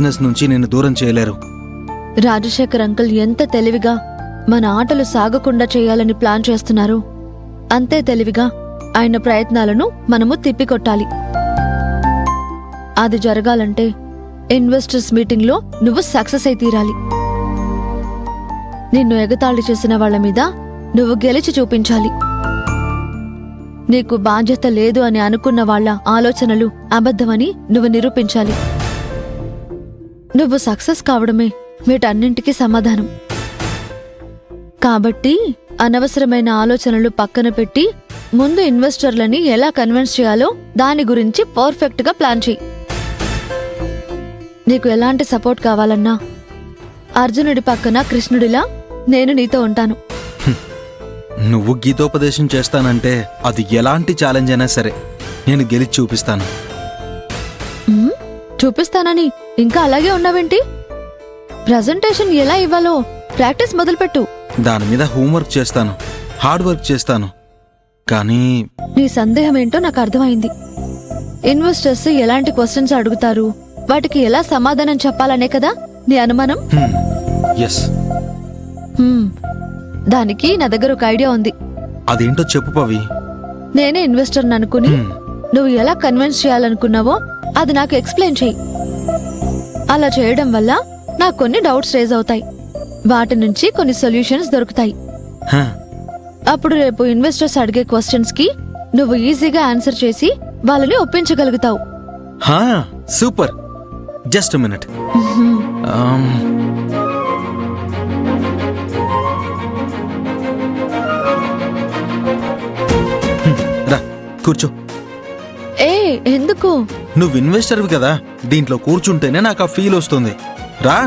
Business నుంచి నిన్ను దూరం చేయలేరు. రాజశేఖర్ అంకుల్ ఎంత తెలివిగా మన ఆటలు సాగకుండా చేయాలని ప్లాన్ చేస్తున్నారు, అంతే తెలివిగా ఆయన ప్రయత్నాలను మనము తిప్పికొట్టాలి. అది జరగాలంటే ఇన్వెస్టర్స్ మీటింగ్లో నువ్వు సక్సెస్ అయి తీరాలి. నిన్ను ఎగతాళి చేసిన వాళ్ల మీద నువ్వు గెలిచి చూపించాలి. నీకు బాధ్యత లేదు అని అనుకున్న వాళ్ల ఆలోచనలు అబద్ధమని నువ్వు నిరూపించాలి. నువ్వు సక్సెస్ కావడమే వీటన్నింటికీ సమాధానం. కాబట్టి అనవసరమైన ఆలోచనలు పక్కన పెట్టి ముందు ఇన్వెస్టర్లని ఎలా కన్విన్స్ చేయాలో దాని గురించి పర్ఫెక్ట్గా ప్లాన్ చెయ్యి. నీకు ఎలాంటి సపోర్ట్ కావాలన్నా అర్జునుడి పక్కన కృష్ణుడిలా నేను నీతో ఉంటాను. నువ్వు గీతోపదేశం చేస్తానంటే అది ఎలాంటి ఛాలెంజ్ అయినా సరే నేను గెలిచి చూపిస్తాను. చూపిస్తానని ఇంకా అలాగే ఉన్నావేంటి? ప్రజెంటేషన్ ఎలా ఇవ్వాలో ప్రాక్టీస్ మొదలుపెట్టు. దాని మీద హోంవర్క్ చేస్తాను, హార్డ్ వర్క్ చేస్తాను. కానీ నీ సందేహం ఏంటో నాకు అర్థమైంది. ఇన్వెస్టర్స్ ఎలాంటి క్వశ్చన్స్ అడుగుతారు, వాటికి ఎలా సమాధానం చెప్పాలనే కదా నీ అనుమానం? ఎస్. దానికి నా దగ్గర ఒక ఐడియా ఉంది. అదేంటో చెప్పు పవి. నేనే ఇన్వెస్టర్ అనుకుని నువ్వు ఎలా కన్విన్స్ చేయాలనుకున్నావో అది నాకు ఎక్స్ప్లెయిన్ చెయ్యి. అలా చేయడం వల్ల నాకు కొన్ని డౌట్స్ రేజ్ అవుతాయి, వాటి నుంచి కొన్ని సొల్యూషన్స్ దొరుకుతాయి. అప్పుడు రేపు ఇన్వెస్టర్స్ అడిగే క్వశ్చన్స్ కి నువ్వు ఈజీగా ఆన్సర్ చేసి వాళ్ళని ఒప్పించగలుగుతావు. సూపర్. Just minute. రా కూర్చో. ఏ ఎందుకు? నువ్వు ఇన్వెస్టర్వి కదా, దీంట్లో కూర్చుంటేనే నాకు ఆ ఫీల్ వస్తుంది. రా.